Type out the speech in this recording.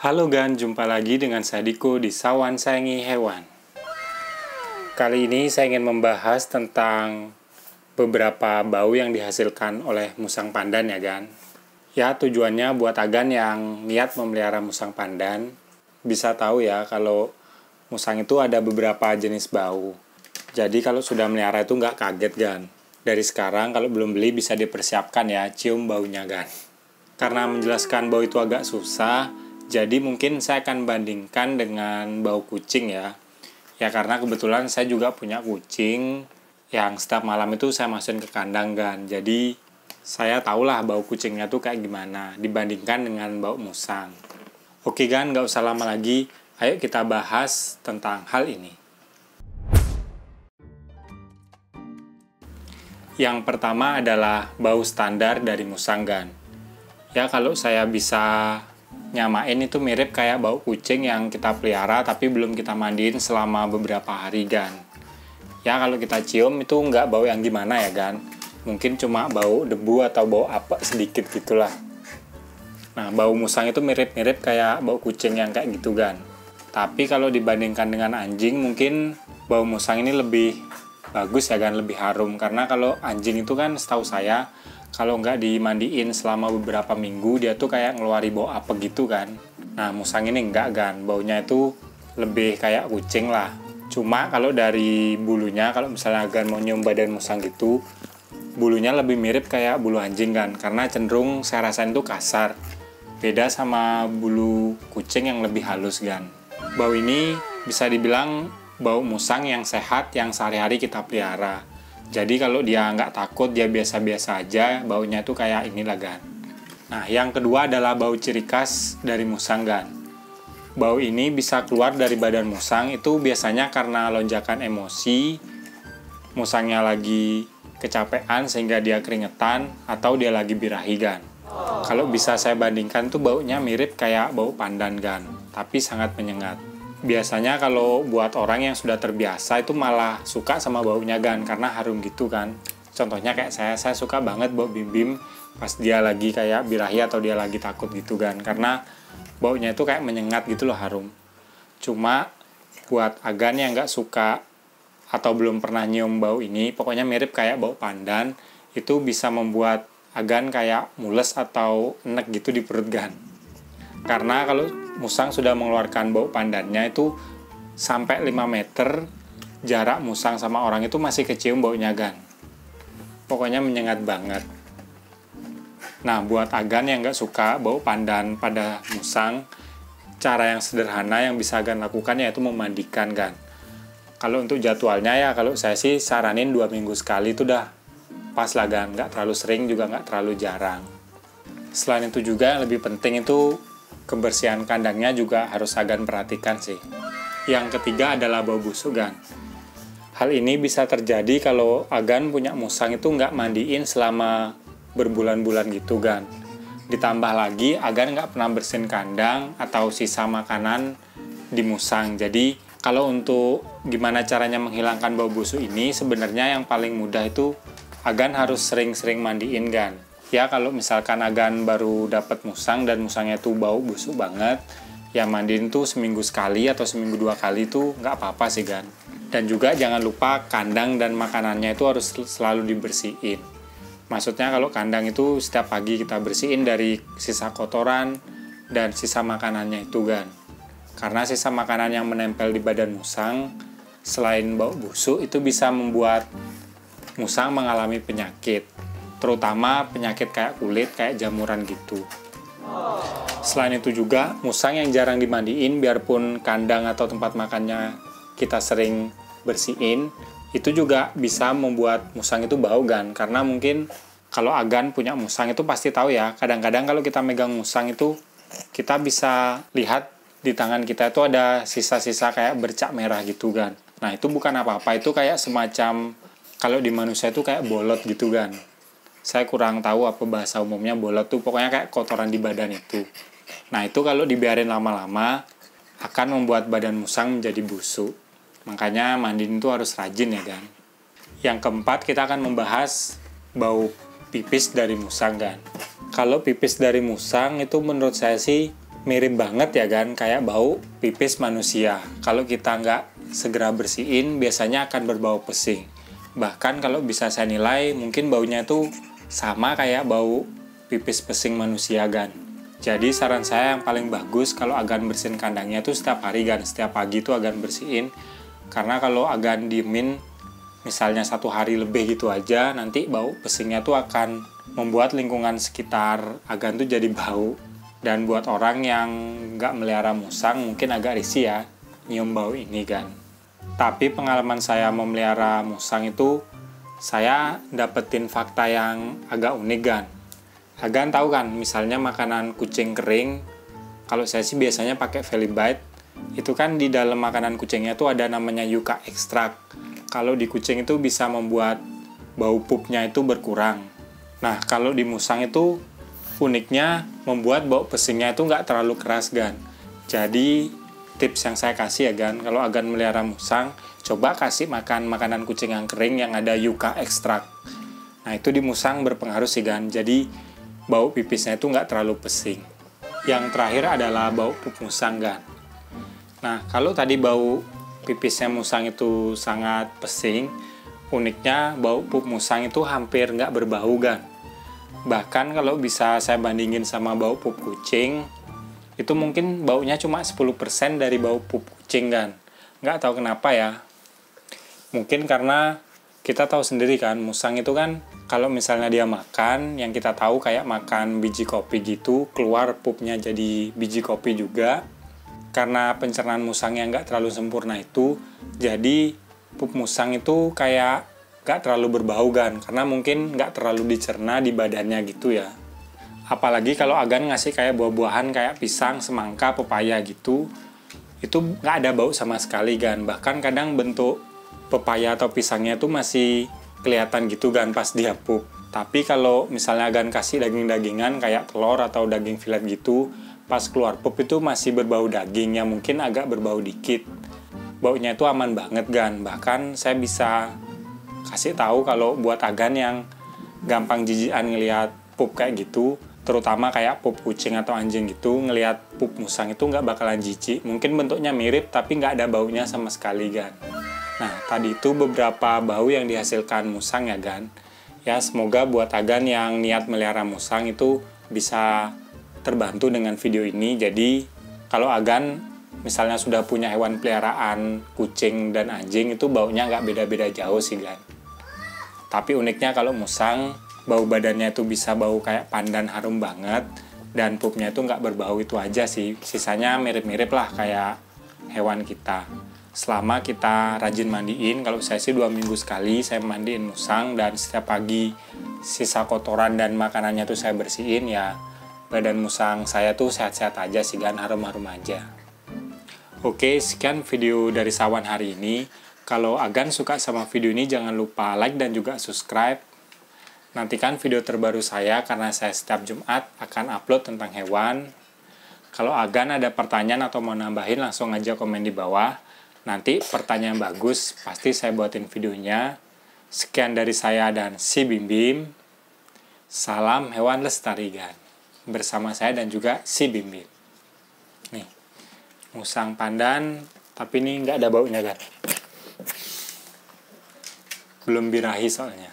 Halo Gan, jumpa lagi dengan saya Diko di Sawan Sayangi Hewan. Kali ini saya ingin membahas tentang beberapa bau yang dihasilkan oleh musang pandan ya Gan. Ya, tujuannya buat Agan yang niat memelihara musang pandan bisa tahu ya kalau musang itu ada beberapa jenis bau. Jadi kalau sudah melihara itu nggak kaget Gan. Dari sekarang kalau belum beli bisa dipersiapkan ya, cium baunya Gan. Karena menjelaskan bau itu agak susah, jadi mungkin saya akan bandingkan dengan bau kucing ya. Ya karena kebetulan saya juga punya kucing yang setiap malam itu saya masukin ke kandang Gan. Jadi saya tahulah bau kucingnya tuh kayak gimana dibandingkan dengan bau musang. Oke Gan, nggak usah lama lagi. Ayo kita bahas tentang hal ini. Yang pertama adalah bau standar dari musang Gan. Ya kalau saya bisa nyamain itu mirip kayak bau kucing yang kita pelihara tapi belum kita mandiin selama beberapa hari Gan. Ya kalau kita cium itu nggak bau yang gimana ya Gan. Mungkin cuma bau debu atau bau apa sedikit gitulah. Nah bau musang itu mirip-mirip kayak bau kucing yang kayak gitu Gan. Tapi kalau dibandingkan dengan anjing mungkin bau musang ini lebih bagus ya Gan, lebih harum. Karena kalau anjing itu kan setahu saya kalau nggak dimandiin selama beberapa minggu dia tuh kayak ngeluari bau apa gitu kan. Nah musang ini nggak Gan, baunya itu lebih kayak kucing lah. Cuma kalau dari bulunya, kalau misalnya Gan mau nyium badan musang gitu, bulunya lebih mirip kayak bulu anjing Gan. Karena cenderung saya rasain itu kasar. Beda sama bulu kucing yang lebih halus Gan. Bau ini bisa dibilang bau musang yang sehat yang sehari-hari kita pelihara. Jadi kalau dia nggak takut, dia biasa-biasa aja, baunya tuh kayak inilah Gan. Nah, yang kedua adalah bau ciri khas dari musang Gan. Bau ini bisa keluar dari badan musang itu biasanya karena lonjakan emosi, musangnya lagi kecapean sehingga dia keringetan, atau dia lagi birahi Gan. Kalau bisa saya bandingkan tuh baunya mirip kayak bau pandan Gan, tapi sangat menyengat. Biasanya kalau buat orang yang sudah terbiasa itu malah suka sama baunya Gan karena harum gitu kan. Contohnya kayak saya suka banget bau bim-bim pas dia lagi kayak birahi atau dia lagi takut gitu Gan. Karena baunya itu kayak menyengat gitu loh, harum. Cuma buat Agan yang nggak suka atau belum pernah nyium bau ini, pokoknya mirip kayak bau pandan, itu bisa membuat Agan kayak mules atau enek gitu di perut Gan. Karena kalau musang sudah mengeluarkan bau pandannya itu sampai 5 meter jarak musang sama orang itu masih kecium baunya Gan. Pokoknya menyengat banget. Nah buat Agan yang nggak suka bau pandan pada musang, cara yang sederhana yang bisa Agan lakukan yaitu memandikan Gan. Kalau untuk jadwalnya ya kalau saya sih saranin 2 minggu sekali itu udah pas lah Gan. Nggak terlalu sering juga nggak terlalu jarang. Selain itu juga yang lebih penting itu kebersihan kandangnya juga harus Agan perhatikan sih. Yang ketiga adalah bau busuk Gan. Hal ini bisa terjadi kalau Agan punya musang itu nggak mandiin selama berbulan-bulan gitu Gan. Ditambah lagi Agan nggak pernah bersihin kandang atau sisa makanan di musang. Jadi kalau untuk gimana caranya menghilangkan bau busuk ini, sebenarnya yang paling mudah itu Agan harus sering-sering mandiin Gan. Ya kalau misalkan Agan baru dapat musang dan musangnya tuh bau busuk banget, ya mandiin tuh seminggu sekali atau seminggu 2 kali tuh nggak apa-apa sih Gan. Dan juga jangan lupa kandang dan makanannya itu harus selalu dibersihin. Maksudnya kalau kandang itu setiap pagi kita bersihin dari sisa kotoran dan sisa makanannya itu Gan. Karena sisa makanan yang menempel di badan musang selain bau busuk itu bisa membuat musang mengalami penyakit. Terutama penyakit kayak kulit, kayak jamuran gitu. Selain itu juga, musang yang jarang dimandiin, biarpun kandang atau tempat makannya kita sering bersihin, itu juga bisa membuat musang itu bau Gan. Karena mungkin kalau Agan punya musang itu pasti tahu ya, kadang-kadang kalau kita megang musang itu, kita bisa lihat di tangan kita itu ada sisa-sisa kayak bercak merah gitu Gan. Nah itu bukan apa-apa, itu kayak semacam, kalau di manusia itu kayak bolot gitu Gan. Saya kurang tahu apa bahasa umumnya bolot tuh, pokoknya kayak kotoran di badan itu. Nah itu kalau dibiarin lama-lama akan membuat badan musang menjadi busuk. Makanya mandiin itu harus rajin ya Gan. Yang keempat kita akan membahas bau pipis dari musang Gan. Kalau pipis dari musang itu menurut saya sih mirip banget ya kan, kayak bau pipis manusia. Kalau kita nggak segera bersihin, biasanya akan berbau pesing. Bahkan kalau bisa saya nilai, mungkin baunya itu sama kayak bau pipis pesing manusia kan. Jadi saran saya yang paling bagus kalau agan bersihin kandangnya itu setiap hari kan, setiap pagi itu agan bersihin. Karena kalau agan diemin misalnya 1 hari lebih gitu aja, nanti bau pesingnya tuh akan membuat lingkungan sekitar agan tuh jadi bau. Dan buat orang yang nggak melihara musang mungkin agak risih ya nyium bau ini kan. Tapi pengalaman saya memelihara musang itu, saya dapetin fakta yang agak unik kan. Agan tahu kan, misalnya makanan kucing kering, kalau saya sih biasanya pakai Velibite, itu kan di dalam makanan kucingnya tuh ada namanya yuka ekstrak. Kalau di kucing itu bisa membuat bau pupnya itu berkurang. Nah, kalau di musang itu uniknya membuat bau pesingnya itu nggak terlalu keras kan. Jadi tips yang saya kasih ya kan, kalau agan melihara musang, coba kasih makan makanan kucing yang kering yang ada yuka ekstrak. Nah itu di musang berpengaruh sih kan, jadi bau pipisnya itu nggak terlalu pesing. Yang terakhir adalah bau pup musang kan. Nah kalau tadi bau pipisnya musang itu sangat pesing, uniknya bau pup musang itu hampir nggak berbau kan. Bahkan kalau bisa saya bandingin sama bau pup kucing, itu mungkin baunya cuma 10% dari bau pup kucing kan. Nggak tahu kenapa ya. Mungkin karena kita tahu sendiri kan, musang itu kan kalau misalnya dia makan, yang kita tahu kayak makan biji kopi gitu, keluar pupnya jadi biji kopi juga. Karena pencernaan musang yang nggak terlalu sempurna itu, jadi pup musang itu kayak nggak terlalu berbau kan, karena mungkin nggak terlalu dicerna di badannya gitu ya. Apalagi kalau agan ngasih kayak buah-buahan kayak pisang, semangka, pepaya gitu, itu nggak ada bau sama sekali kan. Bahkan kadang bentuk pepaya atau pisangnya itu masih kelihatan gitu kan pas dia pup. Tapi kalau misalnya agan kasih daging-dagingan kayak telur atau daging filet gitu, pas keluar pup itu masih berbau dagingnya, mungkin agak berbau dikit. Baunya itu aman banget kan. Bahkan saya bisa kasih tahu kalau buat agan yang gampang jijikan ngelihat pup kayak gitu, terutama kayak pup kucing atau anjing gitu, ngelihat pup musang itu nggak bakalan jijik. Mungkin bentuknya mirip tapi nggak ada baunya sama sekali kan. Nah tadi itu beberapa bau yang dihasilkan musang ya kan. Ya semoga buat agan yang niat melihara musang itu bisa terbantu dengan video ini. Jadi kalau agan misalnya sudah punya hewan peliharaan kucing dan anjing, itu baunya nggak beda-beda jauh sih kan. Tapi uniknya kalau musang, bau badannya itu bisa bau kayak pandan harum banget, dan pupnya itu nggak berbau, itu aja sih. Sisanya mirip-mirip lah kayak hewan kita. Selama kita rajin mandiin, kalau saya sih 2 minggu sekali saya mandiin musang, dan setiap pagi sisa kotoran dan makanannya tuh saya bersihin, ya badan musang saya tuh sehat-sehat aja sih kan, harum-harum aja. Oke, sekian video dari Sawan hari ini. Kalau agan suka sama video ini, jangan lupa like dan juga subscribe. Nantikan video terbaru saya karena saya setiap Jumat akan upload tentang hewan. Kalau agan ada pertanyaan atau mau nambahin, langsung aja komen di bawah. Nanti pertanyaan bagus, pasti saya buatin videonya. Sekian dari saya dan si Bim Bim. Salam hewan lestari gan. Bersama saya dan juga si Bim Bim. Nih, musang pandan, tapi ini nggak ada baunya kan. Belum birahi soalnya.